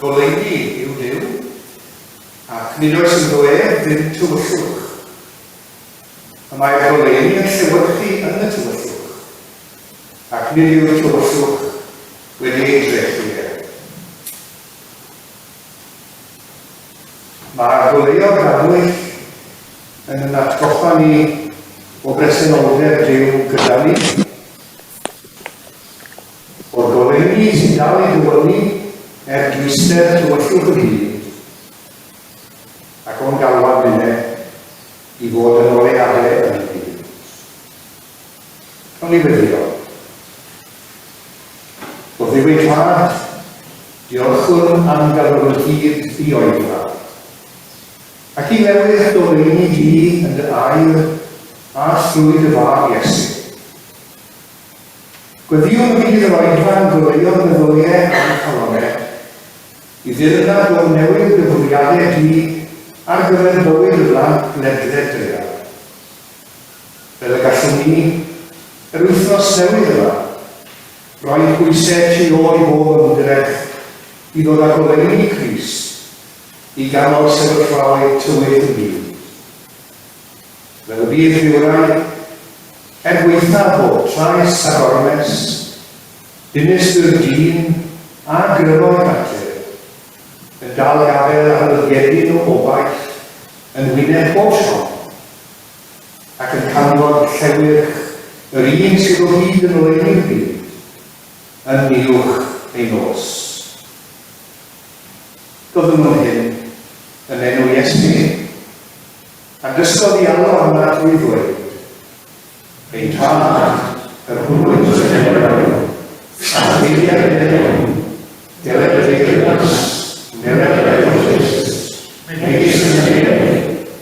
Goleuni yw Duw, ac nid oes yn ddweud ddim tywyllwch. Mae'r goleuni yn llewyrchu yn y tywyllwch, ac nid yw'r tywyllwch wedi ei drechu e. Mae'r goleo'r ganwyll yn yn atgoffa ni o bresenoldeb Duw gyda ni, o'r goleuni sy'n dal i ddywynu dwystedd tywyllwch y byd, ac o'n galwad minne i fod yn oleadau yn y byd. O'n i fyddio. O ddiwyd tad, diolchwn am galw'r hyd i Oedfa, ac i newydd goleuni di yn dy air a thrwy dy fab Iesu. Gweddiwn bydd yr Oedfa yn goleo'r meddyliau a'r calonau i ddilynad o'r newid y bwriadau di ar gyfer bywyd y blant ledled dread. Fel y gallwn ni, yr wythnos newydd yma, roi pwysau tu ôl i bob ymdrech i ddod â goleuni Crist i ganol sefyllfaoedd tywydd y byd. Fel y bydd rhywrai, gweithna bod trais a gormes, dynnes yw'r dyn a gryfo'r natur, yn dal gafel ar ddyddiedyn o obaith yn wyneb bob tro, ac yn canfod llewyrch yr un sydd o hyd yn oleunu'r byd, yn niwch ei nos. Doeddwn nhw'n hyn yn enw Iesu, a dysgodd i alw arna drwy ddweud, ein tad, yr hwnnwyd yn enw, a ddiliad yn enw, deled y ddeilys, neled y ddeilys, megis yn enw,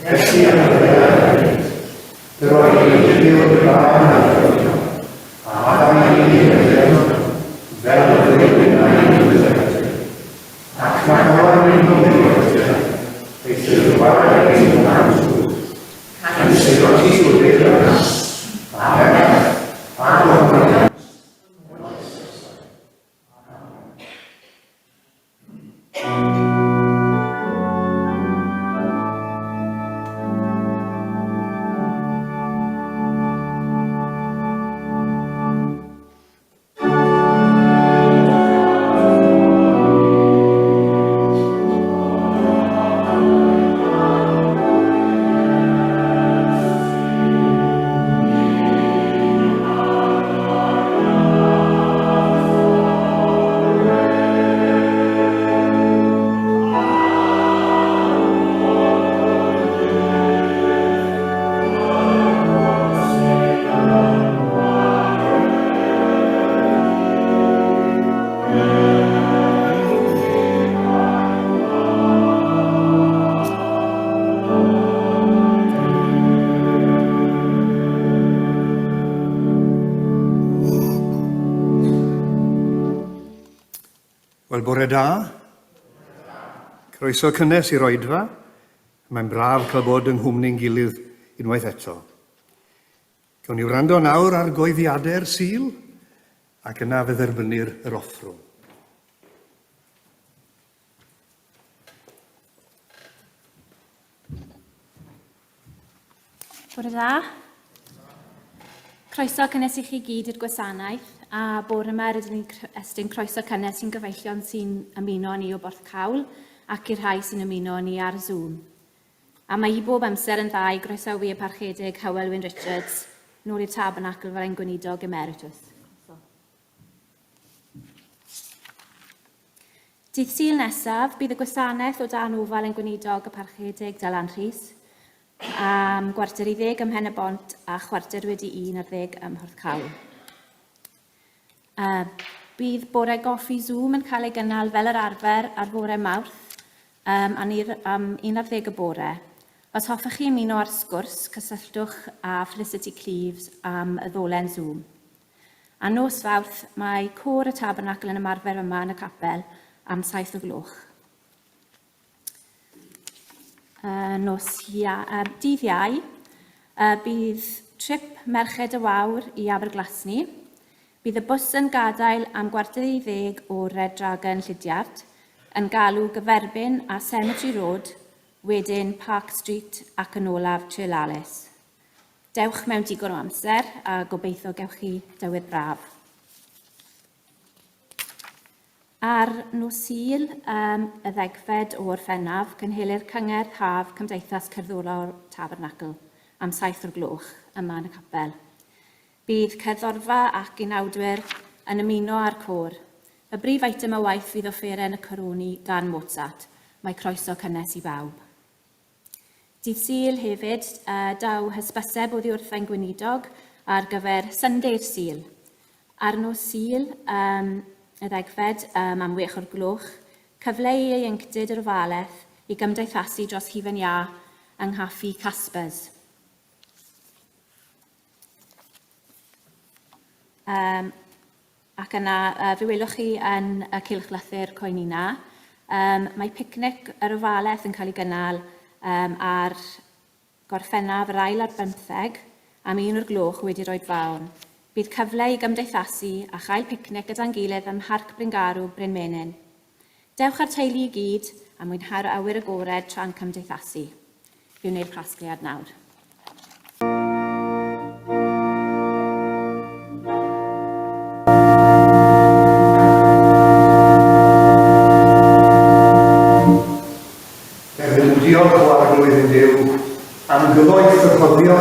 felly yn enw, roedd i'n ddiwyd y fan a fan i'n enw, fel y ddeilyn a'n enw, ac mae hwn yn enw, eich yw'r ein ymwneud, ac yn sy'n o'r hyd o'r ddeilys, Wel, bore da. Croeso cynnes i'r Oedfa. Mae'n braf cael bod yng nghwmni'n gilydd unwaith eto. Gawn ni wrando nawr ar goeddiadau'r Sul, ac yna fe dderbynir yr offrwm. Bore da. Croeso cynnes i chi gyd i'r gwasanaeth, a bore yma rydyn ni'n estyn croeso cynnes i'n gyfeillion sy'n ymuno ni o Porthcawl ac i'r rhai sy'n ymuno ni ar Zoom. A mae i bob amser yn dda i groesawu y parchedig Hywel Richards nôl i'r Tabernacl fel ein gweinidog emeritus. Dydd Sul nesaf, bydd y gwasanaeth o dan ofal ein gweinidog y parchedig Dylan Rhys, gwarter i 10 ym Pen-y-bont a chwarter wedi 1 ar 10 ym Porthcawl. Bydd bore goffi Zoom yn cael ei gynnal fel yr arfer ar fore Mawrth am 1 ar 10 y bore. Os hoffech chi ymuno ar sgwrs, cysylltwch a Felicity Cleaves am y ddolen Zoom. A nos Fawrth, mae côr y Tabernacl yn ymarfer yma yn y capel am 7 o gloch. Dydd Iau, bydd trip Merched y Wawr i Aberglasni. Bydd y bws yn gadael am 9:45 o'r Red Dragon Llydiart, yn galw gyferbyn a Cemetery Road, wedyn Park Street ac yn olaf Trealalis. Dewch mewn digon o amser a gobeithio gewch chi dywydd braf. Ar nos Sul, y 10fed o Gorffennaf, cynhelir Cyngerdd Haf Cymdeithas Cerddorol Tabernacl am 7 o'r gloch yma yn y capel. Bydd cerddorfa ac unawdwyr yn ymuno â'r côr. Y brif eitem o waith fydd offeren y coroni gan Mozart. Mae croeso cynnes i bawb. Dydd Sul hefyd, daw hysbyseb oddi wrthau'n gweinidog ar gyfer Syndei'r Sul. Ar nos Sul, y 10fed am 6 o'r gloch, cyfle i ieuenctid yr ofalaeth i gymdeithasu dros hufen iâ yng Nghaffi Caspers. Ac yna, fe welwch chi yn y cylchlythyr coenina, mae picnic yr ofalaeth yn cael ei gynnal ar Gorffennaf yr ail ar 15 am 1 o'r gloch wedi roed fawn. Bydd cyfle i gymdeithasu a chael picnic gyda'n gilydd ym Mharch Bryngarw, Bryn Menyn. Dewch ar teulu i gyd a mwynhau'r awyr agored tra'n cymdeithasu. Fi wneud casgliad nawr. Diolch o arglwydd yn Duw am gyfoeth y cofio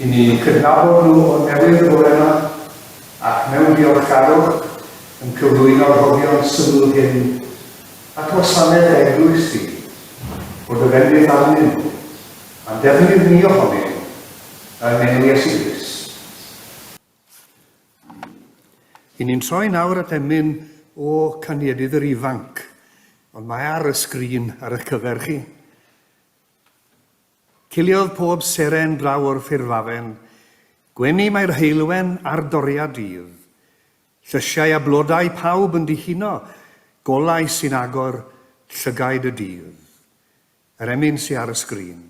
i ni cydnabod nhw o newydd y bore yma ac mewn diolchgarwch yn cyflwyno'r hofion syml hyn ac gwasanaeth eglwys ti bod y fendith arnyn nhw am defnydd ni ohonyn yn enw Iesu Grist. I ni'n troi nawr at emyn o Caniedydd yr Ifanc, ond mae ar y sgrin ar y cyfer chi. Ciliodd pob seren draw o'r ffurfafen, gwenu mae'r heilwen ar doriad dydd. Llysiau a blodau pawb yn dihuno, golau sy'n agor llygaid y dydd. Yr emyn sy'n ar y sgrin.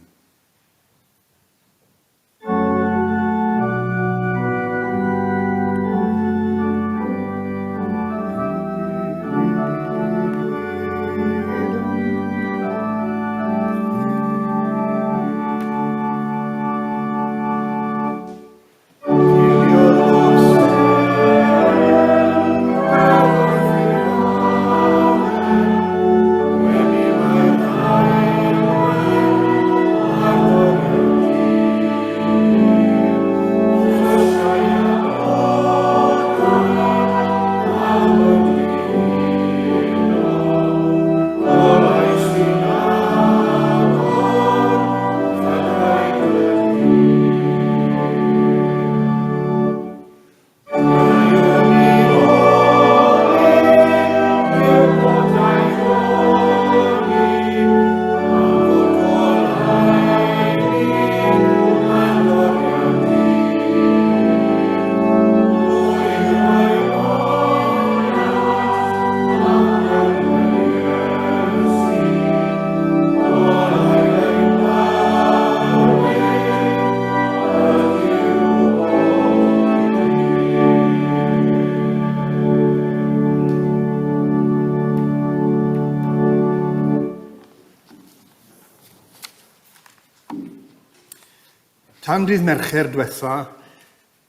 Tan dydd Mercher diwetha,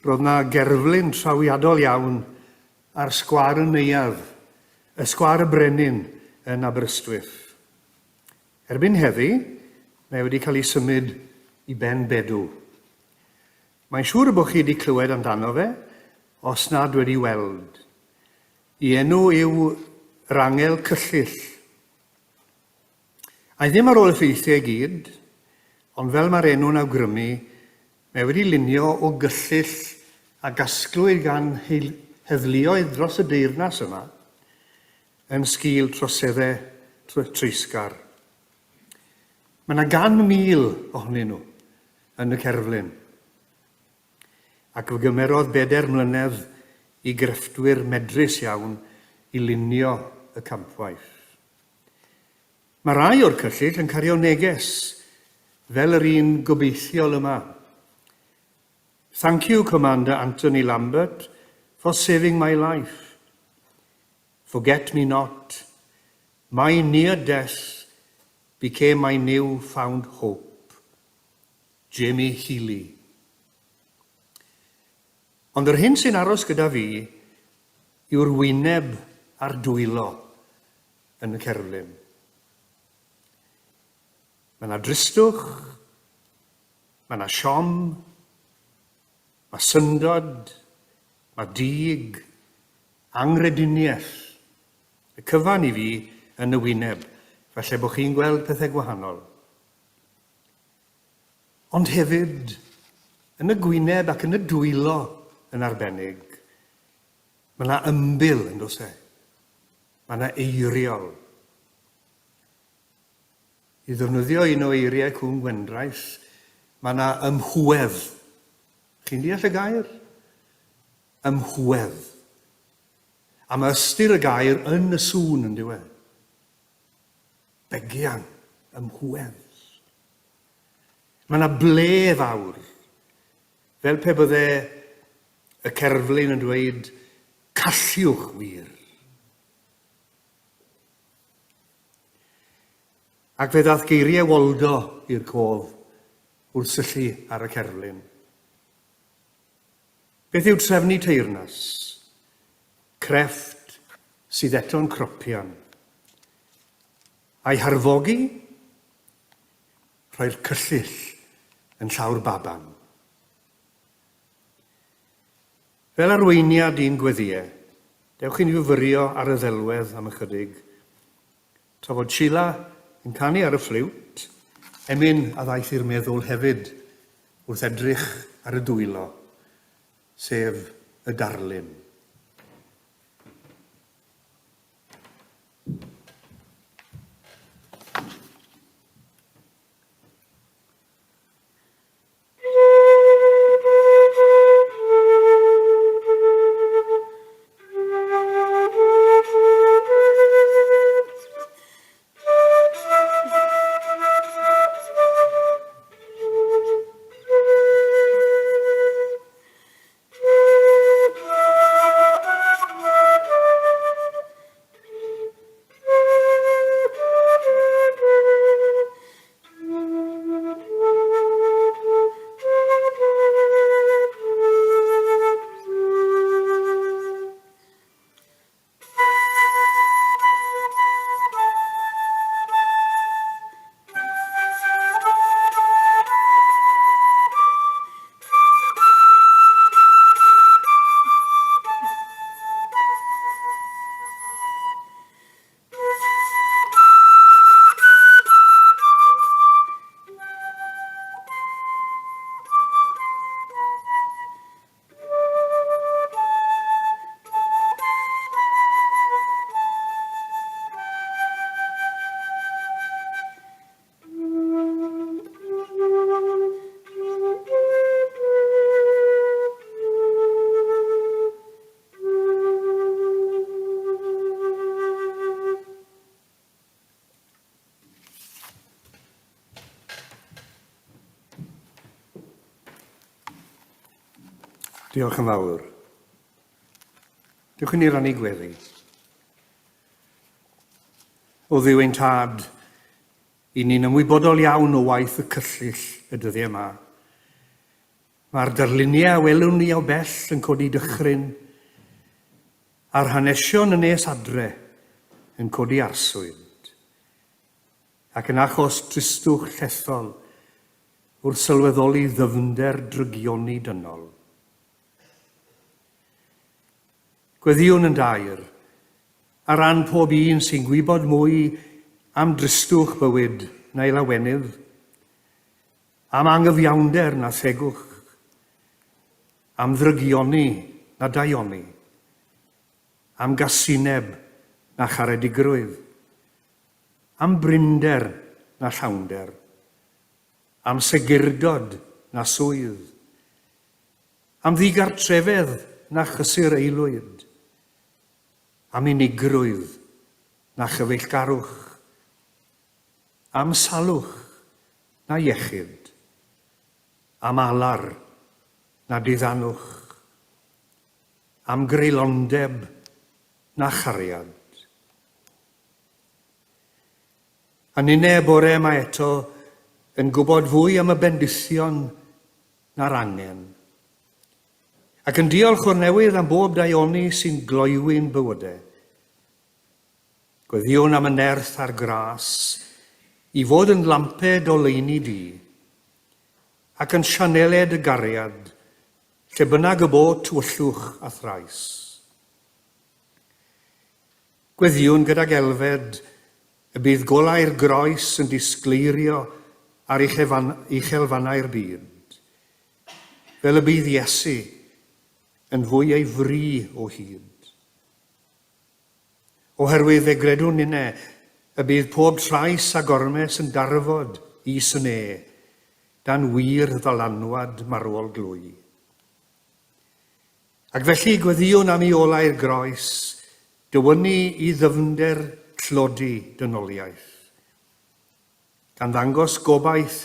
roedd na gerflun trawiadol iawn ar sgwâr y neuadd, y sgwâr y brenin yn Aberystwyth. Erbyn heddi, mae wedi cael ei symud i ben bedw. Mae'n siŵr bod chi wedi clywed amdano fe, os nad wedi weld. I enw yw Rangel Cyllyll. A ddim ar ôl effeithiau gyd, ond fel mae'r enw'n awgrymu, mae wedi lunio o gyllyll a gasglwyd gan heddluoedd dros y deyrnas yma yn sgil troseddau treisgar. Mae yna 100,000 ohonyn nhw yn y cerflun. Ac fe gymerodd 4 mlynedd i grefftwyr medrus iawn i lunio y campwaith. Mae rai o'r cyllyll yn cario neges, fel yr un gobeithiol yma. Thank you, Commander Anthony Lambert, for saving my life. Forget me not. My near death became my new-found hope. Jamie Healy. Ond yr hyn sy'n aros gyda fi yw'r wyneb a'r dwylo yn y cerflun. Mae yna dristwch, mae yna siom, mae syndod, mae dig, angrediniaeth. Y cyfan i fi yn y wyneb, falle bod chi'n gweld pethau gwahanol. Ond hefyd, yn y gwyneb ac yn y dwylo yn arbennig, mae yna ymbil yn does e. Mae yna eiriol. I ddefnyddio un o eiriau Cwm Gwendraeth, mae yna ymhwedd. Chi'n deall y gair? Ymhwedd. A mae ystyr y gair yn y sŵn yn diwedd. Begian, ymhwedd. Mae yna ble fawr. Fel pe bydde y cerflun yn dweud, calliwch wir. Ac fe ddaeth geiriau woldo i'r cof wrth syllu ar y cerflun. Beth yw trefnu teyrnas? Crefft sydd eto'n cropian. A'i harfogi, rhoi'r cyllyll yn llawr baban. Fel arweiniad un gweddiau, dewch i'n fyfyrio ar y ddelwedd am ychydig. Tra fod Sheila yn canu ar y ffliwt, emyn a ddaeth i'r meddwl hefyd wrth edrych ar y dwylo, sef y darlun. Diolch yn fawr. Diolch yn i rannu gweddi. O Dduw ein tad, i ni'n ymwybodol iawn o waith y cyllyll y dyddiau yma. Mae'r darluniau a welwn ni o bell yn codi dychryn, a'r hanesion yn nes adre yn codi arswyd, ac yn achos tristwch llethol wrth sylweddoli ddyfnder drygioni dynol. Gweddiwn yn dair, ar ran pob un sy'n gwybod mwy am dristwch bywyd neu lawenydd, am angyfiawnder na thegwch, am ddrygioni na daioni, am gasineb na charedigrwydd, am brinder na llawnder, am segurdod na swydd, am ddigartrefedd na chysur eilwyd, am unigrwydd na chyfeillgarwch, am salwch na iechyd, am alar na diddannwch, am greulondeb na chariad. A nine bore yma eto yn gwybod fwy am y bendithion na'r angen. Ac yn diolch o'r newydd am bob daioni sy'n gloiwyn bywydau. Gweddiwn am y nerth a'r gras i fod yn lamped o leini di, ac yn sianeled y gariad, lle bynnag y bod tywyllwch a thrais. Gweddiwn gydag elfed y bydd golau'r groes yn disgleirio ar uchelfannau'r byd, fel y bydd Iesu yn fwy ei fri o hyd. Oherwydd fe gredwn nine y bydd pob trais a gormes yn darfod i syne, dan wir ddylanwad marwol glwy. Ac felly gweddiwn am ei olau'r groes, dywynu i ddyfnder tlodi dynoliaeth. Gan ddangos gobaith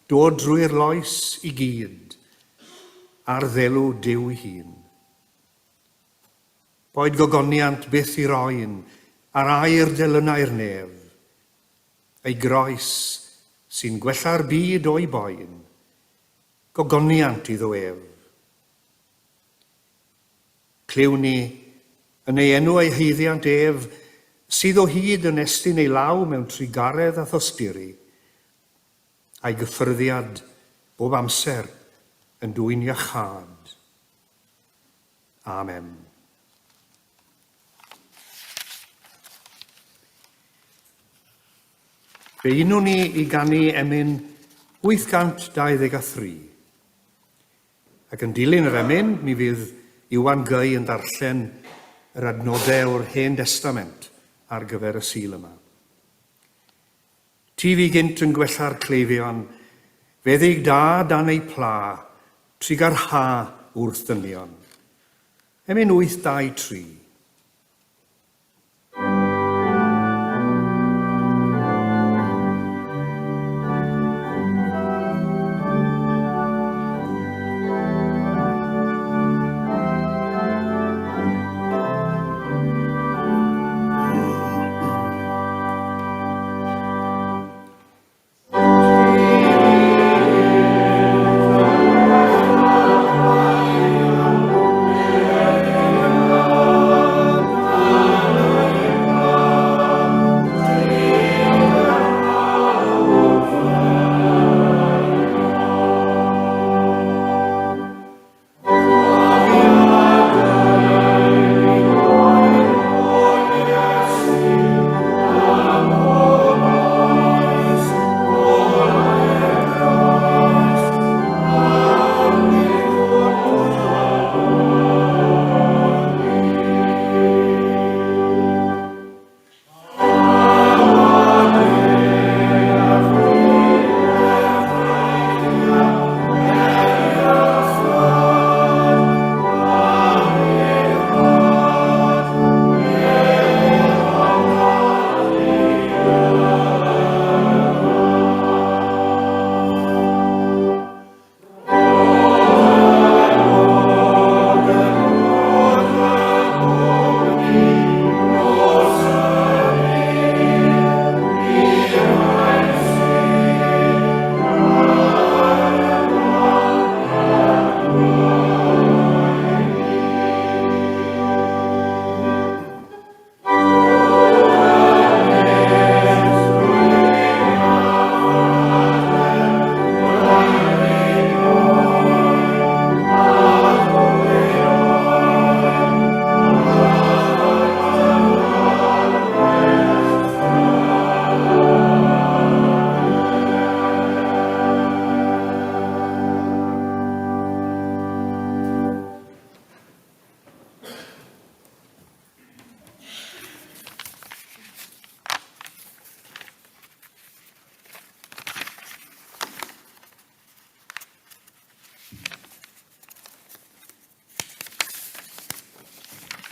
dod drwy'r loes i gyd, a'r ddelw Duw ei hun. Boed gogoniant byth i roen, ar air delynau'r nef, ei groes sy'n gwella'r byd o'i boen, gogoniant iddo ef. Clyw ni, yn ei enw ei heiddiant ef, sydd o hyd yn estyn ei law mewn trigaredd a thosturi, a'i gyffyrddiad bob amser yn dwy'n iachad. Amen. Fe unwn ni i ganu emyn 823. Ac yn dilyn yr emyn, mi fydd Iwan Guy yn darllen yr adnodau o'r Hen Testament ar gyfer y sul yma. Ti fi gynt yn gwella'r cleifion, feddig da dan ei pla, trig ar ha wrth dynion. Emyn 823.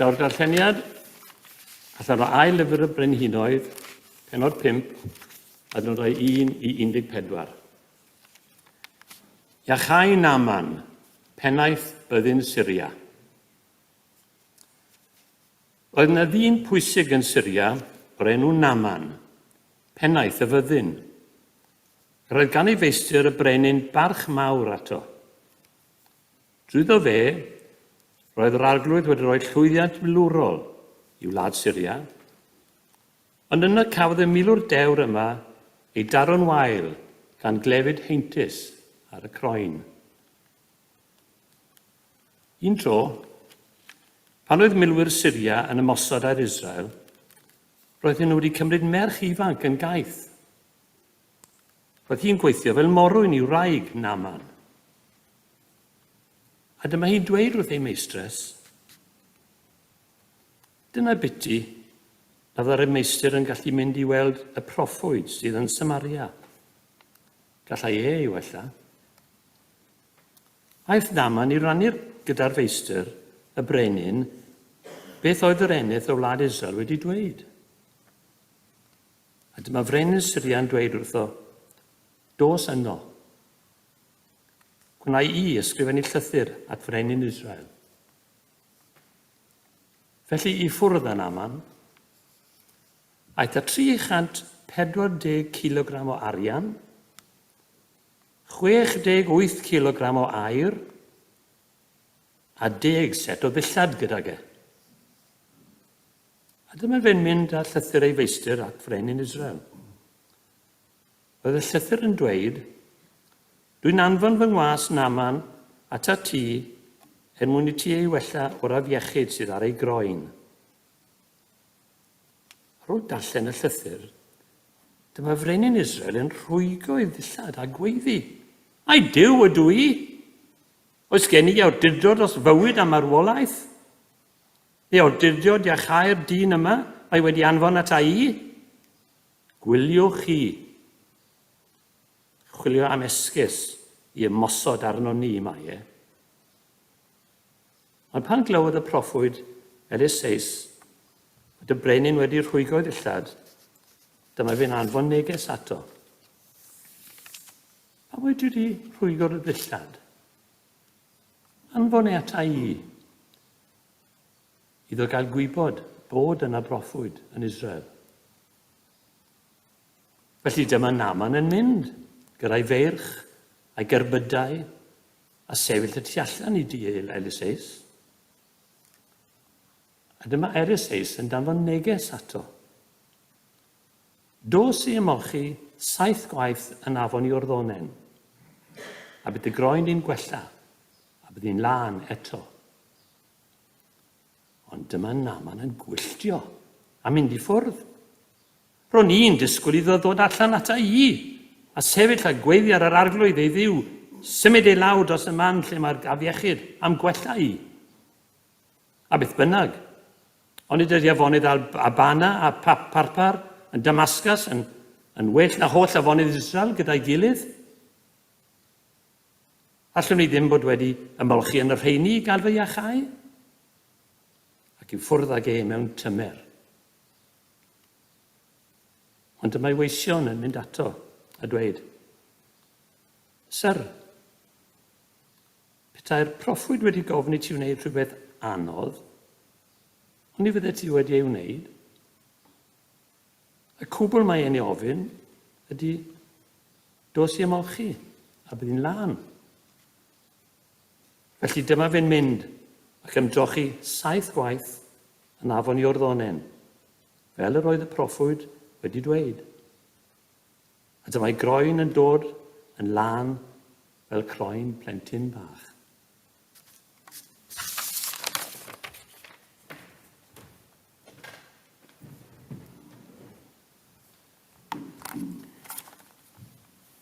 Daw'r darlleniad, allan o ail lyfr y Brenhinoedd, penod 5, adnodau 1 i 14. Iachau Naman, pennaeth byddin Syria. Roedd yna ddyn pwysig yn Syria o'r enw Naman, pennaeth y fyddin. Roedd gan ei feistr y brenin barch mawr ato. Drwyddo fe, roedd yr arglwydd wedi rhoi llwyddiant milwrol i wlad Syria, ond yna cafodd y milwr dewr yma ei daro'n wael gan glefyd heintus ar y croen. Un tro, pan oedd milwyr Syria yn ymosod ar Israel, roedd nhw wedi cymryd merch ifanc yn gaeth. Roedd hi'n gweithio fel morwyn i'w wraig Naman. A dyma hi'n dweud wrth ei meistres, dyna biti na fydda'r meistr yn gallu mynd i weld y proffwyd sydd yn Samaria. Gallai ei wella. Aeth Naman i rannu'r gyda'r feistr, y brenin, beth oedd yr eneth o wlad Israel wedi dweud. A dyma frenin Syria'n dweud wrtho, dos yno. Gwna i ysgrifennu llythyr at frenin Israel. Felly i ffwrdd yn Naman, aeth a 340 kilogram o arian, 68 kilogram o aur, a 10 set o ddillad gydag e. A dyma fe'n mynd â llythyr ei feistr at frenin Israel. Roedd y llythyr yn dweud, dwi'n anfon fy ngwas Naman at a ti mwyn i ti ei wella o'r afiechyd sydd ar ei groen. Ar ôl darllen y llythyr, dyma frenin Israel yn rhwygo ei ddillad a gweiddi. Ai Duw ydw i? Oes gen i awdurdod os fywyd am arwolaeth? Neu awdurdod i achau'r dyn yma mae wedi anfon ata i? Gwyliwch chi. Chwilio am esgus i ymosod arno ni mae e. Ond pan glywodd y proffwyd Eliseis bod y brenin wedi rhwygo ddillad, dyma fe'n anfon neges ato. A wedi rhwygo'r ddillad? Anfon e ata i. Iddo gael gwybod bod yna broffwyd yn Israel. Felly dyma Naman yn mynd gyda'i feirch a'i gerbydau a sefyll y tu allan i diel Eliseis. A dyma Eliseis yn danfon neges ato. Dos i ymolchi 7 gwaith yn afon i Orddonen, a bydd y groen i'n gwella, a bydd i'n lan eto. Ond dyma Naman yn gwylltio a mynd i ffwrdd. Ro'n i'n disgwyl iddo ddod allan ata i, a sefyll a gweiddi ar yr arglwydd ei ddiw, symud ei law dros y man lle mae'r afiechyd am gwella i. A beth bynnag, ond ydy'r afonydd Abana a Parpar yn Damascus yn well na holl afonydd Israel gyda'i gilydd. Allwn ni ddim bod wedi ymolchi yn y rheini i gael fy iachau, ac i'w ffwrdd ag e mewn tymer. Ond dyma'i weision yn mynd ato a dweud, Syr, petai'r proffwyd wedi gofyn i ti wneud rhywbeth anodd, ond ni fydde ti wedi ei wneud. Y cwbl mae e'n ei ofyn ydy, dos i ymolchi, a bydd hi'n lan. Felly dyma fe'n mynd ac ymdrochi 7 gwaith yn afon i Orddonen, fel yr oedd y proffwyd wedi dweud. A dyma'i groen yn dod yn lan fel croen plentyn bach.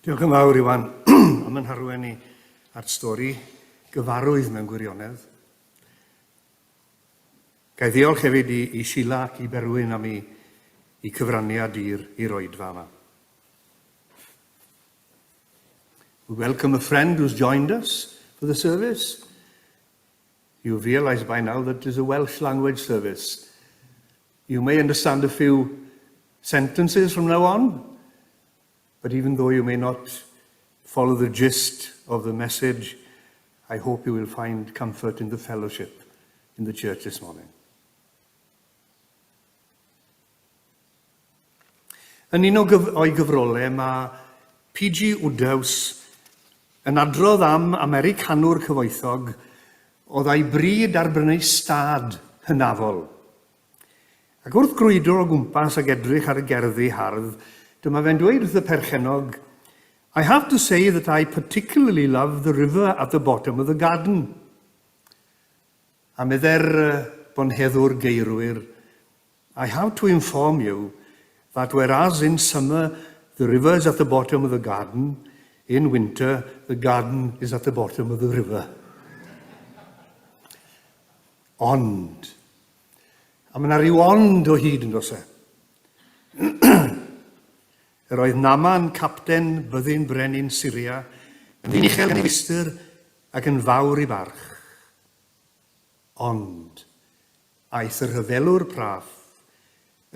Diolch yn fawr, Iwan, am yn harwen ni ar stori gyfarwydd mewn gwirionedd. Gai ddiolch hefyd i Sheila ac i Berwyn am i cyfraniad i'r Oedfa yma. We welcome a friend who's joined us for the service. You've realised by now that it is a Welsh language service. You may understand a few sentences from now on, but even though you may not follow the gist of the message, I hope you will find comfort in the fellowship in the church this morning. Yn un o'i gyfrolau mae P.G. Wodehouse yn adrodd am Americanwr cyfoethog oedd ei bryd ar brynu stad hynafol. Ac wrth grwydro o gwmpas ag edrych ar y gerddi hardd, dyma fe'n dweud wrth y perchenog, I have to say that I particularly love the river at the bottom of the garden. A medde'r bonheddwr geirwyr, I have to inform you that whereas in summer the river is at the bottom of the garden, in winter the garden is at the bottom of the river. Ond. A mae yna ryw ond o hyd yn dos e. Yr oedd Naman, capten byddin brenin Syria, yn un uchel newistyr ac yn fawr I barch. Ond, aeth yr hyfelwr praff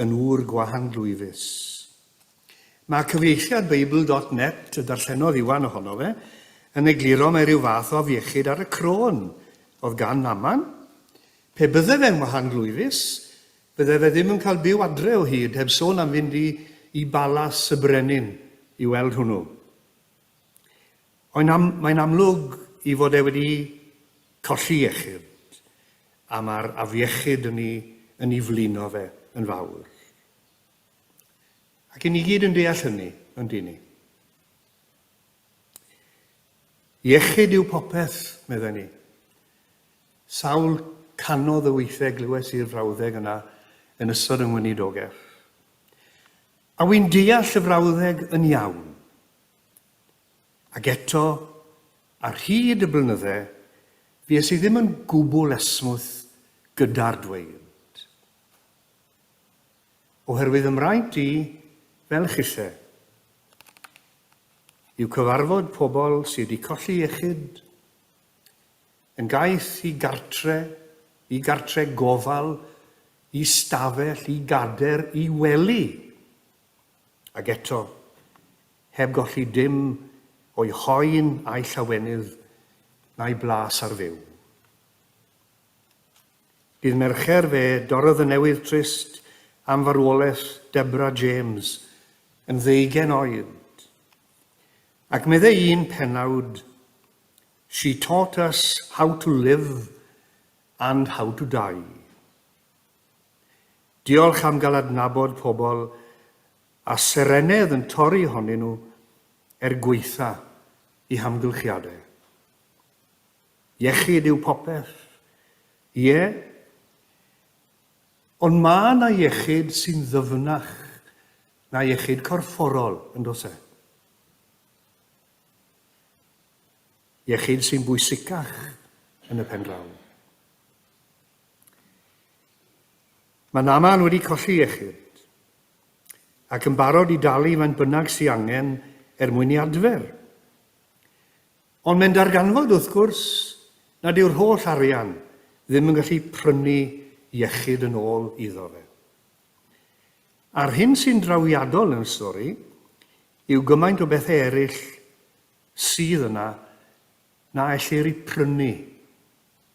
yn ŵr gwahanlwyfus. Mae cyfieithiad Bible.net, y darllenodd Iwan ohono fe, yn egluro mae rhyw fath o afiechyd ar y crôn oedd gan Naman. Pe bydde fe'n wahanlwyfus, bydde fe ddim yn cael byw adre o hyd heb sôn am fynd I balas y brenin I weld hwnnw. Mae'n amlwg I fod e wedi colli iechyd, a mae'r afiechyd yn ei flino fe yn fawr. Ac I ni gyd yn deall hynny, yn di ni. Iechyd yw popeth, medden ni. Sawl canodd y weithiau glywes i'r frawddeg yna yn ystod yng ngweinidogeth. A wy'n deall y frawddeg yn iawn. Ac eto, ar hyd y blynyddau, fues I ddim yn gwbl esmwth gyda'r dweud. Oherwydd ymraint I, fel chillau, yw cyfarfod pobl sydd wedi colli iechyd, yn gaeth I gartre gofal, I stafell, I gader, I wely. Ac eto, heb golli dim o'i hoen a'i llawenydd na'i blas ar fyw. Bydd mercher fe dorodd y newydd trist am farwolaeth Dyma'r James yn 20 oed. Ac meddai un pennawd, she taught us how to live and how to die. Diolch am gael adnabod pobl a serenedd yn torri ohonyn nhw gweitha I hamgylchiadau. Iechyd yw popeth. Ie, ond mae yna iechyd sy'n ddyfnach na iechyd corfforol yn dos e. Iechyd sy'n bwysicach yn y pen draw. Mae Naman wedi colli iechyd ac yn barod I dalu mewn bynnag sy angen mwyn I adfer. Ond mae'n darganfod wrth gwrs nad yw'r holl arian ddim yn gallu prynu iechyd yn ôl iddo fe. A'r hyn sy'n drawiadol yn y stori yw gymaint o bethau eraill sydd yna na ellir I prynu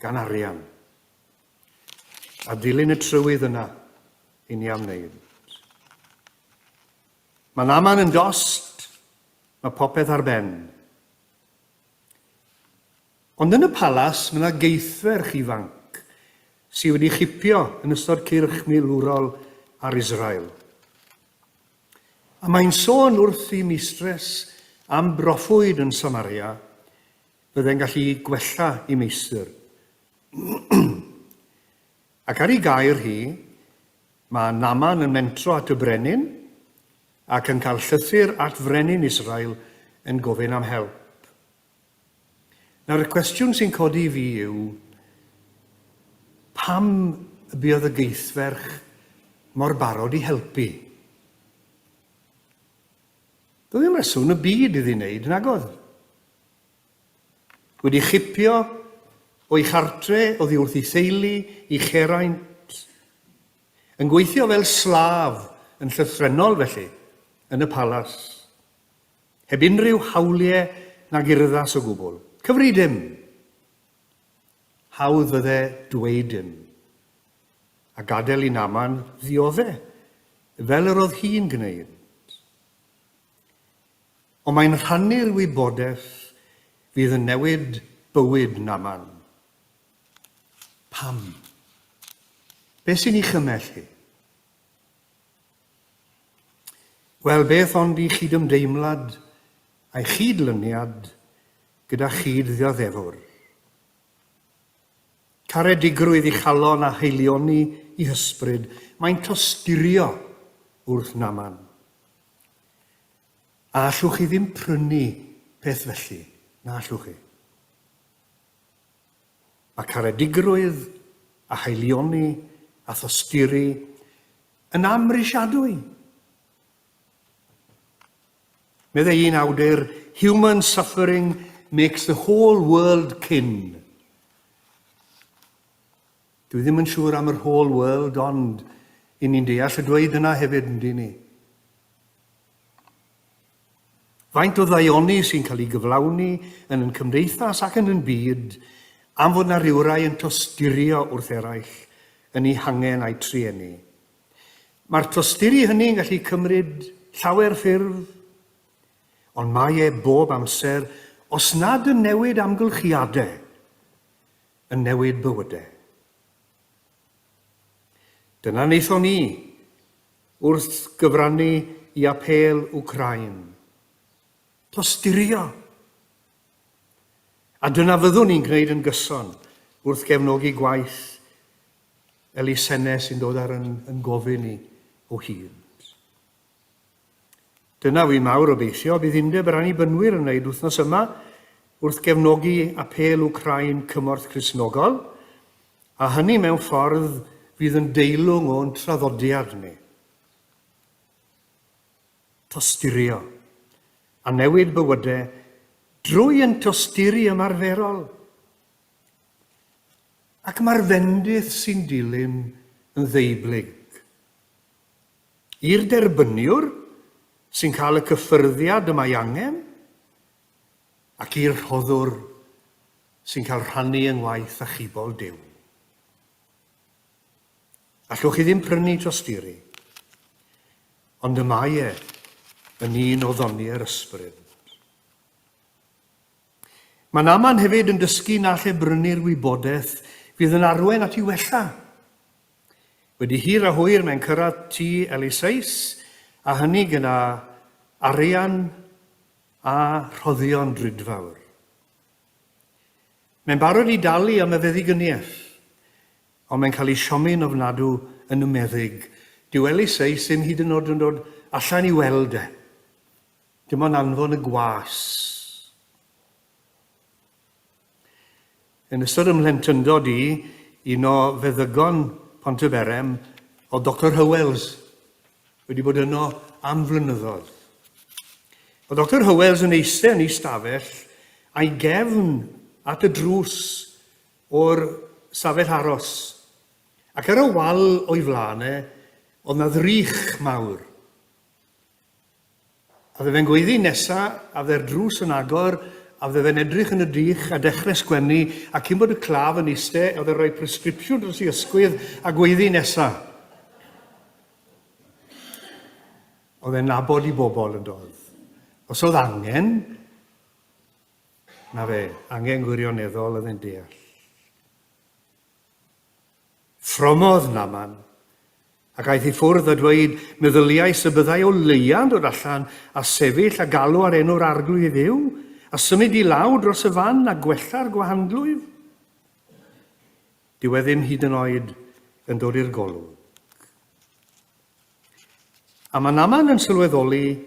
gan arian. A dilyn y trywydd yna I ni am wneud. Mae Naman yn dost, mae popeth ar ben. Ond yn y palas, mae yna geithferch ifanc sydd wedi chipio yn ystod cyrch milwrol ar Israel. A mae'n sôn wrth I mistres am broffwyd yn Samaria, byddai'n gallu gwella I meistr. Ac ar ei gair hi, mae Naman yn mentro at y brenin, ac yn cael llythyr at frenin Israel yn gofyn am help. Nawr, y cwestiwn sy'n codi I fi yw, pam bydd y geithferch mor barod I helpu? Doedd ddim reswm y byd iddi wneud, nag oedd. Wedi chipio o'i chartre oddi wrth I theulu, I cheraint, yn gweithio fel slaf yn llythrenol felly, yn y palas, heb unrhyw hawliau na gurddas o gwbl. Cyfri dim. Hawdd fydde dweud dim. A gadael I Naman ddiodde, fel yr oedd hi'n gwneud. ond mae'n rhannu'r wybodaeth fydd yn newid bywyd Naman. Pam? Beth sy'n ei chymell chi? Wel, beth ond i chydymdeimlad a'i chydlyniad gyda chyd ddioddefwr. Caredigrwydd i chalon a heilioni i hysbryd, mae'n tosturio wrth Naman. A allwch chi ddim prynu peth felly, na allwch chi. Mae caredigrwydd a heilioni a thosturi yn amrisiadwy. Meddai un awdur, human suffering makes the whole world kin. Dwi ddim yn siŵr am yr whole world, ond i ni'n deall y dweud yna hefyd yn dyn ni. Faint o ddaioni sy'n cael ei gyflawni yn ein cymdeithas ac yn ein byd am fod na ryw rai yn tosturio wrth eraill yn ei hangen a'i trueni. Mae'r tosturi hynny'n gallu cymryd llawer ffyrdd, ond mae e bob amser, os nad yn newid amgylchiadau, yn newid bywydau. Dyna wnaethon ni wrth gyfrannu i apel Wcrain. Tosturio. A dyna fyddwn ni'n gwneud yn gyson wrth gefnogi gwaith elusennau sy'n dod ar yn gofyn ni o hyd. Dyna wy'n mawr obeithio bydd undeb yr annibynwyr yn wneud wythnos yma wrth gefnogi apel Wcrain cymorth Cristnogol, a hynny mewn ffordd fydd yn deilwng o'n traddodiad ni. Tosturio a newid bywydau drwy yn tosturi ymarferol. Ac mae'r fendith sy'n dilyn yn ddeiblyg. I'r derbyniwr sy'n cael y cyffyrddiad yma ei angen, ac i'r rhoddwr sy'n cael rhannu yng ngwaith a chybol Duw. Allwch chi ddim prynu tosturi, ond y mae e yn un o ddoniau'r ysbryd. Mae Naman hefyd yn dysgu na lle brynu'r wybodaeth fydd yn arwain at ei wella. Wedi hir a hwyr mewn cyrraedd tŷ Eliseis, a hynny gyda arian a rhoddion drydfawr. Mae'n barod i dalu am y feddiginiaeth, ond mae'n cael ei siomi'n ofnadw yn y meddyg. Dyw Eliseis ddim hyd yn oed yn dod allan i weld e. Dim ond anfon y gwas. Yn ystod ymhlentyndod un o feddygon Pontyberem o Dr Hywels wedi bod yno am flynyddoedd. O Dr Hywels yn eistedd yn ei stafell a'i gefn at y drws o'r stafell aros. Ac ar y wal o'i flanau, oedd na ddrych mawr. A dde fe'n gweiddi nesaf, a dde'r drws yn agor, a dde fe'n edrych yn y drych a dechrau sgwennu, a cyn bod y claf yn eistedd, oedd e'n rhoi presgripsiwn dros ei ysgwydd a gweiddi nesaf. Oedd e'n nabod i bobl yn dod. Os oedd angen, na fe, angen gwirioneddol oedd e'n deall. Ffromodd Naman, ac aeth i ffwrdd a dweud, meddyliais y byddai o leia'n dod allan a sefyll a galw ar enw'r arglwydd Dduw, a symud i lawr dros y fan a gwella'r gwahandlwydd. Dyw e ddim hyd yn oed yn dod i'r golwg. A mae Naman yn sylweddoli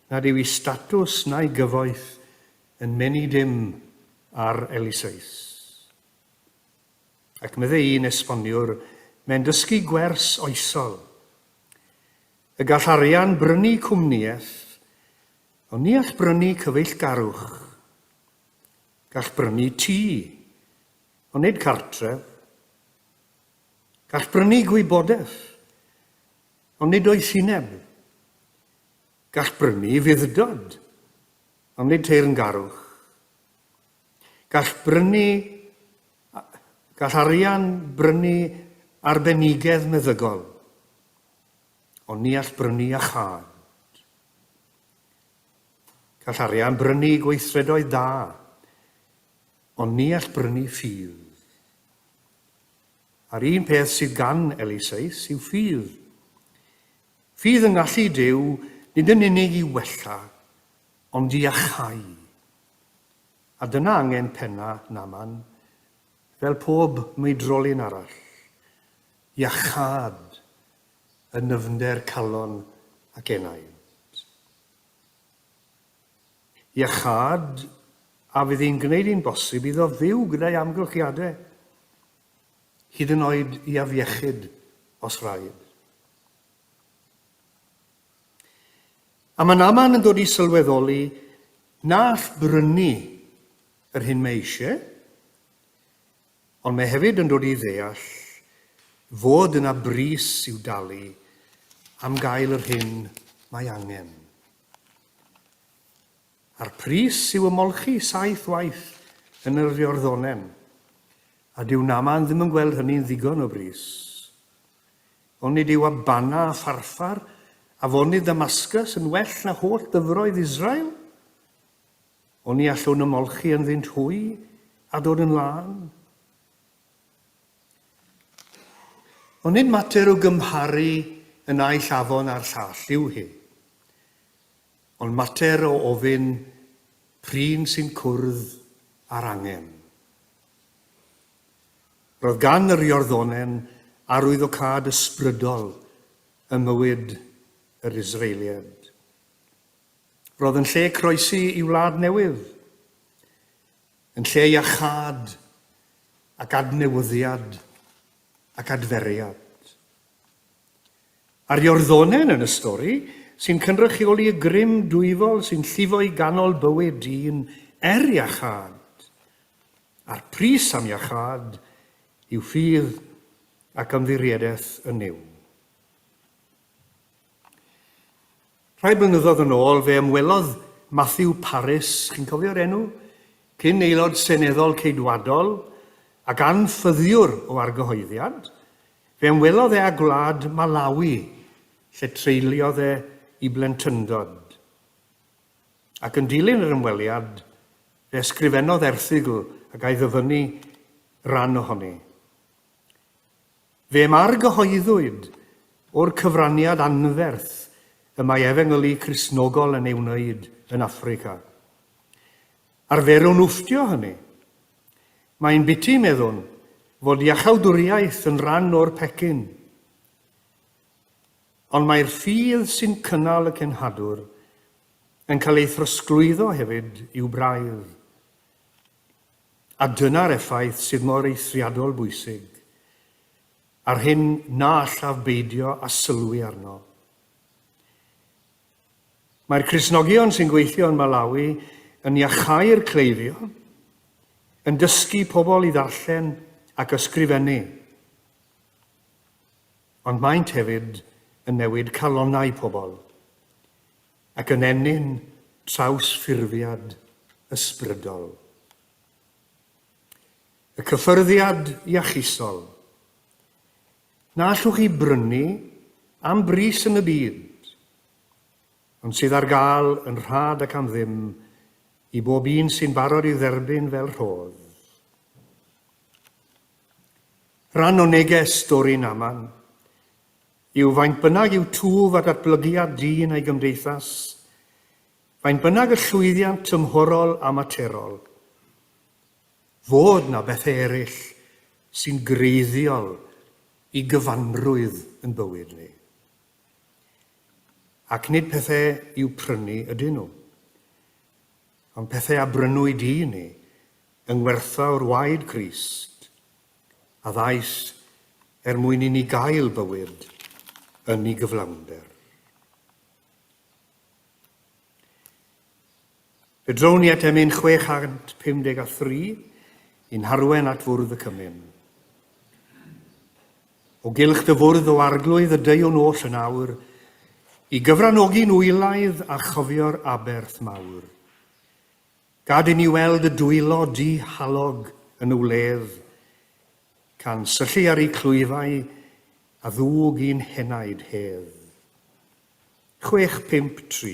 nad yw ei statws na'i gyfoeth yn menu dim ar Eliseis. Ac meddai un esboniwr, mae'n dysgu gwers oesol. Y gall arian brynu cwmniaeth, ond ni all brynu cyfeillgarwch. Gall brynu tŷ, ond nid cartref. Gall brynu gwybodaeth, ond nid oethineb. Gall brynu fuddod, ond nid teyrngarwch. Gall arian brynu arbenigedd meddygol, ond ni all brynu a chad. Gall arian brynu gweithredoedd da, ond ni all brynu ffydd. A'r un peth sydd gan Eliseis yw ffydd. Ffydd yn gallu Duw nid yn unig i wella, ond i achau. A dyna angen penna Naman, fel pob meidrolyn arall, i achad y nyfnder calon ac enaid. I achad, a fydd hi'n gwneud hi'n bosib iddo fyw gyda'i amgylchiadau, hyd yn oed i afiechyd os rhaid. A mae Naman yn dod i sylweddoli na all brynu yr hyn mae eisiau, ond mae hefyd yn dod i ddeall fod yna bris i'w dalu am gael yr hyn mae angen. A'r pris i'w ymolchi 7 waith yn yr Iorddonen, a dyw Naman ddim yn gweld hynny'n ddigon o bris. Ond nid yw Abana a Pharphar a fonydd Damascus yn well na holl dyfroedd Israel? Ond ni allwn ymolchi yn ddynt hwy a dod yn lan? Ond nid mater o gymharu yn aill afon a'r llall yw hi, ond mater o ofyn prin sy'n cwrdd ar angen. Roedd gan yr Iorddonen arwyddocad ysbrydol y mywyd yr Israeliad. Roedd yn lle croesi i wlad newydd, yn lle iachad ac adnewyddiad ac adferiad. A'r Iorddonen yn y stori sy'n cynrychioli y grym dwyfol sy'n llifo i ganol bywyd dyn iachad. A'r pris am iachad yw ffydd ac ymddiriedeth yn niw. Rhai blynyddoedd yn ôl fe ymwelodd Matthew Paris, chi'n cofio'r enw, cyn aelod seneddol ceidwadol ac anffyddiwr o argyhoeddiad, fe ymwelodd a gwlad Malawi, lle treuliodd i blentyndod. Ac yn dilyn yr ymweliad, fe ysgrifennodd erthygl ac a'i ddyfynnu ran ohoni. Fe margyhoeddwyd o'r cyfraniad anferth y mae efengylu Cristnogol yn ei wneud yn Affrica. Arferwn wfftio hynny. Mae'n biti meddwl fod iachawdwriaeth yn rhan o'r pecyn. Ond mae'r ffydd sy'n cynnal y cenhadwr yn cael ei throsglwyddo hefyd i'w braidd. A dyna'r effaith sydd mor eithriadol bwysig, a'r hyn na allaf beidio a sylwi arno. Mae'r Cristnogion sy'n gweithio yn Malawi yn iachau'r cleifio, yn dysgu pobl i ddarllen ac ysgrifennu. Ond maent hefyd yn newid calonnau pobl ac yn enyn trawsffurfiad ysbrydol. Y cyffyrddiad iachisol. Na allwch chi brynu am bris yn y byd, ond sydd ar gael yn rhad ac am ddim i bob un sy'n barod i'w dderbyn fel rhodd. Rhan o neges stori Naman yw faint bynnag yw twf a datblygiad dyn a'i gymdeithas, faint bynnag y llwyddiant tymhorol a materol, fod na bethau eraill sy'n greiddiol i gyfanrwydd yn bywyd ni. Ac nid pethau i'w prynu ydyn nhw, ond pethau a brynwyd i ni yng ngwerthfawr waed Crist, a ddais mwyn i ni gael bywyd yn ei gyflawnder. Fe drown ni at emyn 653 i'n harwen at fwrdd y cymyn. O gylch dy fwrdd o arglwydd y deion oll yn awr, i gyfranogi'n wylaidd a chofio'r aberth mawr. Gad i ni weld y dwylo di halog yn y wledd, can syllu ar ei clwyfau a ddwg i'n henaid hedd. 653.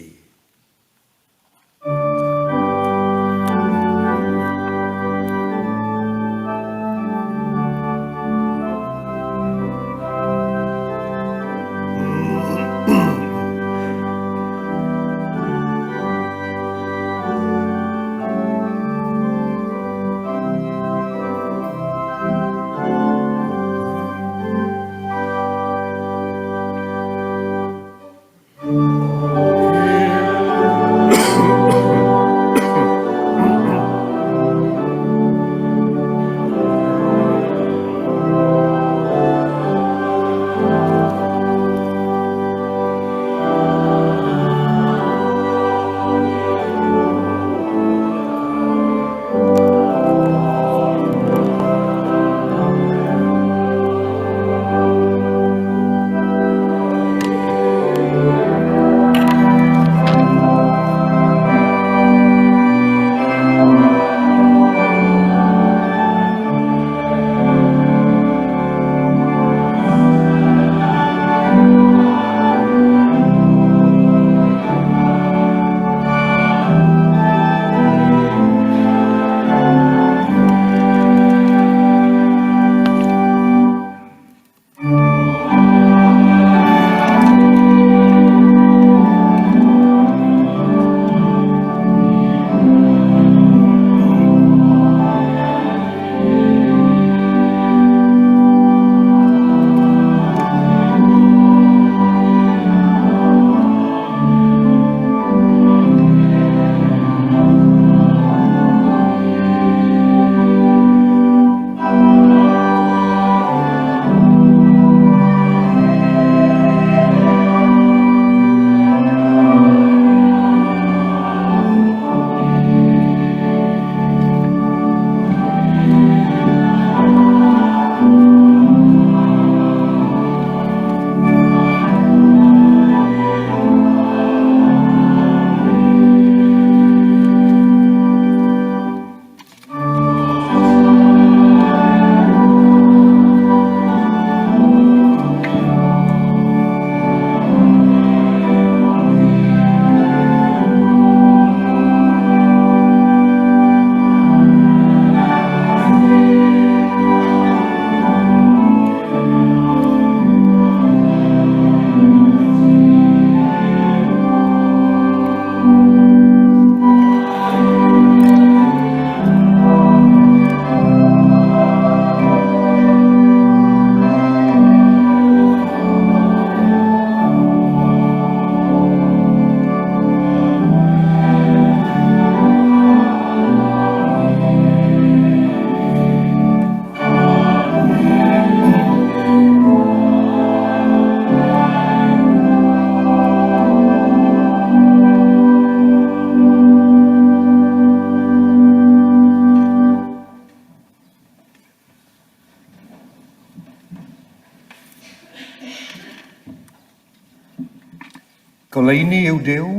Goleini yw Duw,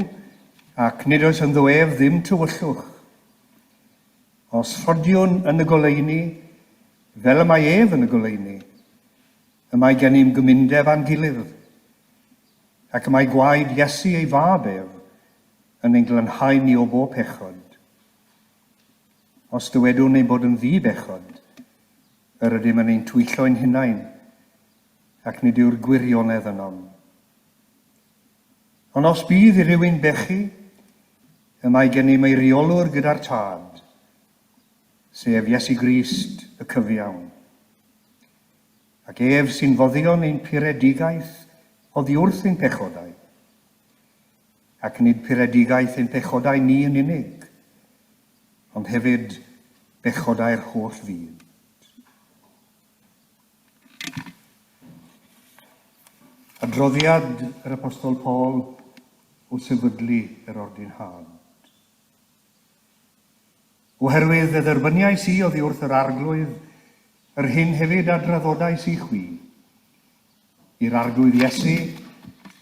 ac nid oes yn ddwef ddim tywyllwch. Os rhodiwn yn y goleini, fel y mae ef yn y goleini, y mae gen i'n gymundeb a'n gilydd, ac y mae gwaed Iesu ei fab ef yn ein glanhau ni o bob pechod. Os dywedwn ei bod yn ddi-bechod, yr ydym yn ein twyllo'n hunain, ac nid yw'r gwirionedd ynom. Ond os bydd i rywun bechu, y mae gen i ei reolwr gyda'r tad, sef Iesu Grist y cyfiawn. Ac ef sy'n foddion ein puredigaeth oddi wrth ein pechodau, ac nid puredigaeth ein pechodau ni yn unig, ond hefyd bechodau'r holl fyd. Adroddiad yr Apostol Paul o sefydlu yr ordyn had. Oherwydd y dderbyniais i oddi wrth yr arglwydd, yr hyn hefyd a draddodais i chwi, i'r arglwydd Iesu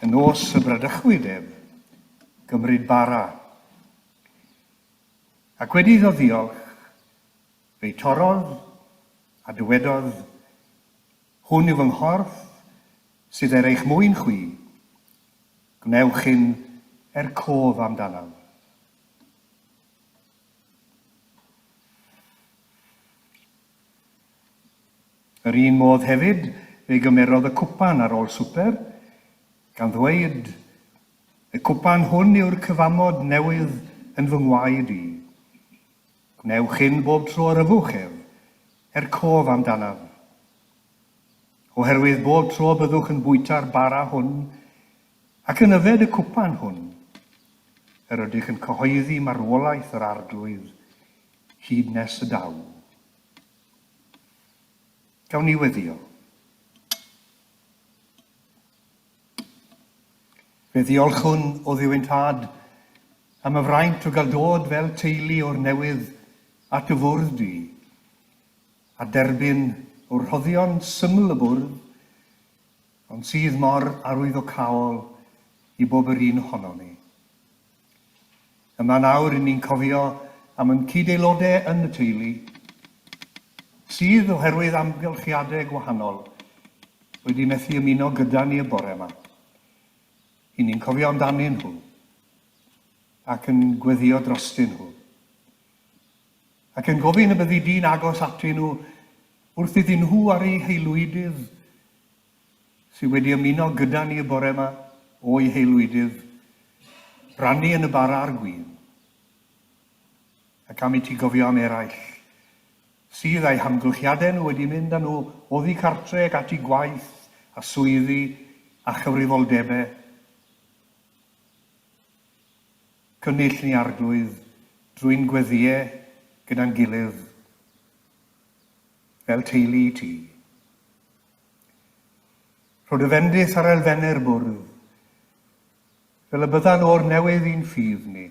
yn os y bradychwyd ef, gymryd bara. Ac wedi iddo ddiolch, fe'i torodd a dywedodd, hwn yw fy nghorff sydd eich mwyn chwi, gwnewch hyn cof amdanaf. Yr un modd hefyd, fe gymerodd y cwpan ar ôl swper, gan ddweud, y cwpan hwn yw'r cyfamod newydd yn fy ngwaed i. Gwnewch hyn bob tro ar y fwch ef, cof amdanaf. Oherwydd bob tro byddwch yn bwyta'r bara hwn, ac yn yfed y cwpan hwn, yr ydych yn cyhoeddi marwolaeth yr arglwydd hyd nes y daw. Gawn ni weddio. Fe ddiolchwn o Dduw Tad am y fraint o gael dod fel teulu o'r newydd at y fwrdd di, a derbyn o'r rhoddion syml y bwrdd, ond sydd mor arwyddocaol i bob yr un ohono ni. Yma nawr i ni'n cofio am yn cyd-aelodau yn y teulu, sydd oherwydd amgylchiadau gwahanol wedi methu ymuno gyda ni y bore yma. I ni'n cofio amdanyn nhw ac yn gweddio drostyn nhw. Ac yn gofyn y byddu di'n agos atyn nhw wrth iddyn nhw ar eu heilwydydd sydd wedi ymuno gyda ni y bore yma o'i heilwydydd, rannu yn y bara a'r gwyn. Ac am i ti gofio am eraill, sydd a'u hamgylchiadau nhw wedi mynd â nhw oddi cartre ac ati gwaith a swyddi a chyfrifoldebau. Cynnill ni arglwydd drwy'n gweddiau gyda'n gilydd fel teulu i ti. Rhod y fendith ar elfennau'r bwrdd, fel y bydda'n o'r newydd un ffydd ni,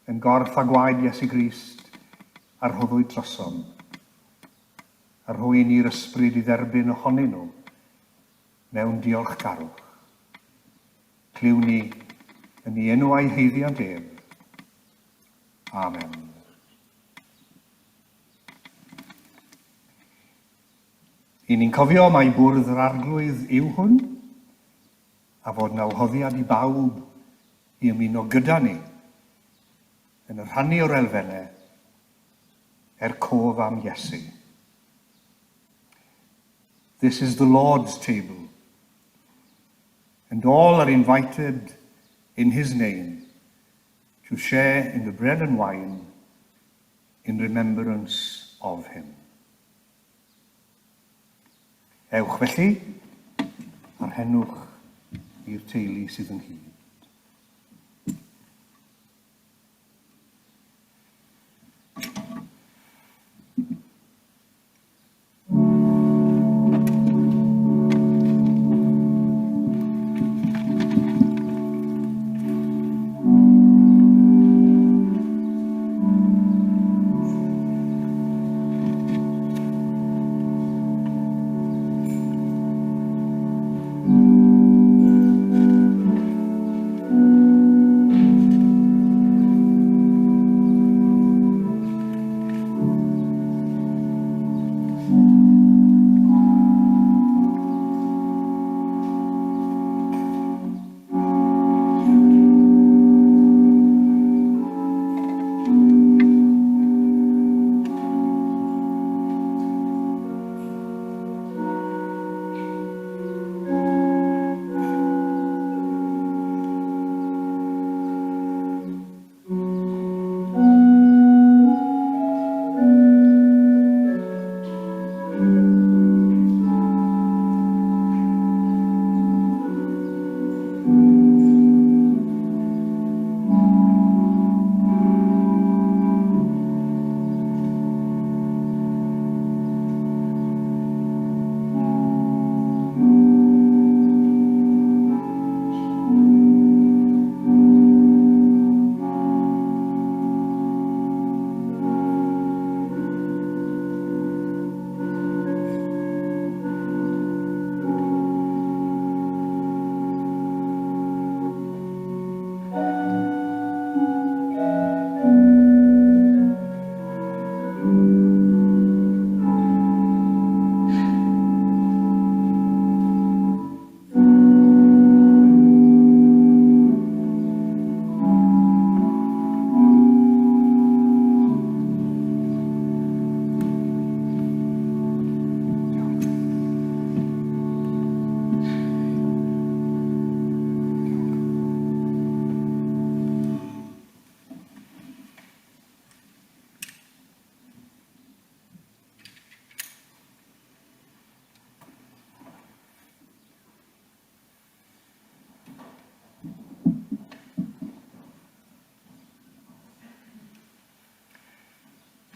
yn gorff a gwaed Iesu Grist a'r rhoddwyd trosom, a rhoi ni'r ysbryd i dderbyn ohonyn nhw mewn diolchgarwch. Cliw ni yn ei enw a'i heiddiad ef. Amen. I ni'n cofio mai bwrdd yr arglwydd yw hwn, a fod na wahoddiad i bawb i ymuno gyda ni yn y rhannu o'r elfennau cof am Iesu. This is the Lord's table, and all are invited in his name to share in the bread and wine in remembrance of him. Ewch felly, a'r henwch i'r teulu sydd yn hyd.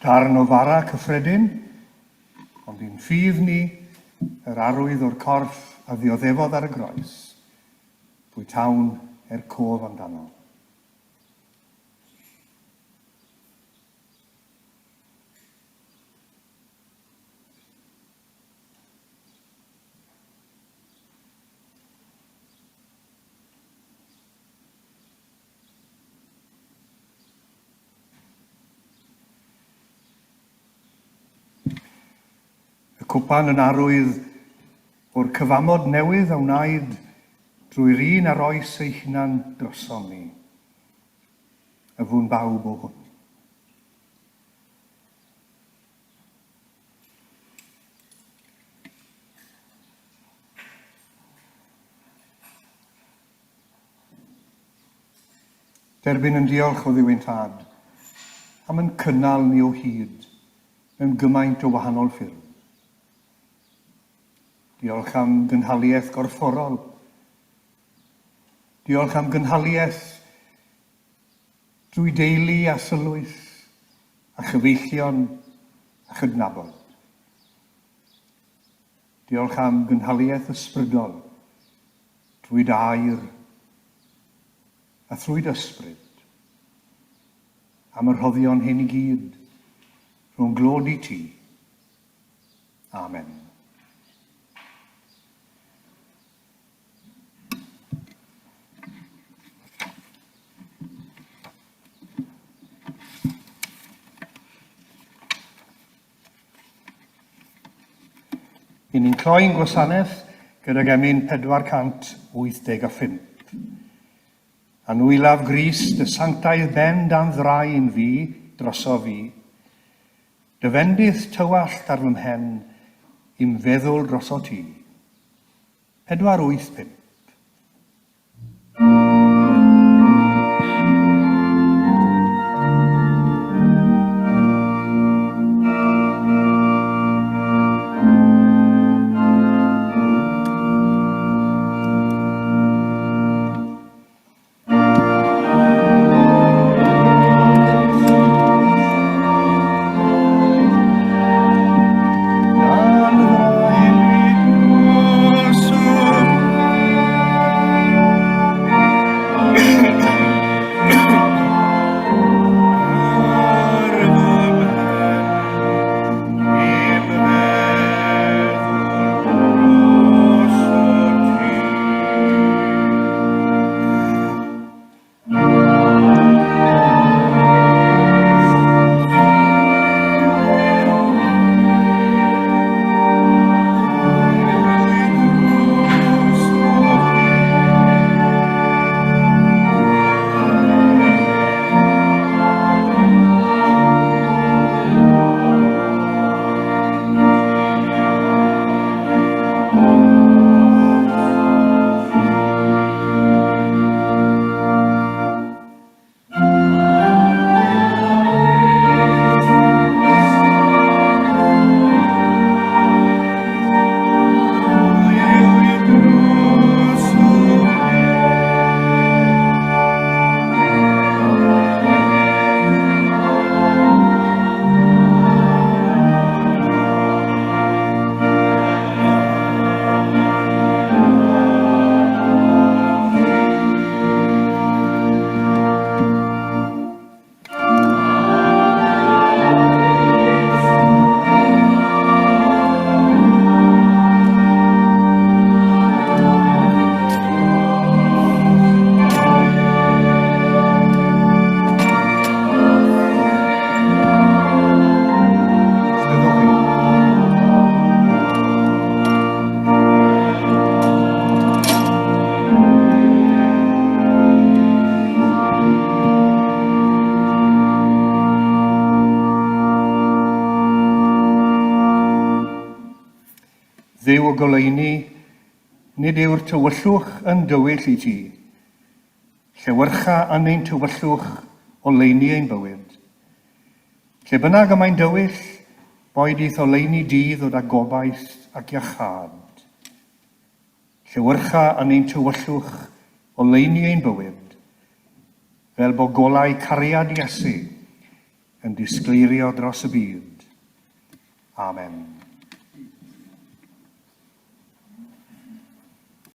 Darn o fara cyffredin, ond i'n ffydd ni, yr arwydd o'r corff a ddioddefodd ar y groes, bwytawn cof amdano. Cwpan yn arwydd o'r cyfamod newydd a wnaed drwy'r un ar oes ei hunan drosom ni. Y fwn bawb o hwn. Derbyn yn diolch o Dduw ein Tad am yn cynnal ni o hyd mewn gymaint o wahanol ffyrdd. Diolch am gynhaliaeth gorfforol. Diolch am gynhaliaeth drwy deulu a sylwys, a chyfeillion a chydnabod. Diolch am gynhaliaeth ysbrydol drwy dair a thrwy ysbryd. Am yr rhoddion hyn i gyd rhwng glod i ti. Amen. I ni'n cloi'n gwasanaeth gydag emyn 485. A nwylaf Grist y sanctaidd ben dan ddrain fi droso fi. Dyfendydd tywallt ar fy mhen i'm feddwl droso ti. 485. Dduw o goleuni, nid yw'r tywyllwch yn dywyll i ti. Llewyrcha yn ein tywyllwch o leini ein bywyd. Lle bynnag y mae'n dywyll, boed eith o leini dydd o da gobaith ac iachad. Llewyrcha yn ein tywyllwch o leini ein bywyd, fel bo golau cariad Iesu yn disgleirio dros y byd. Amen.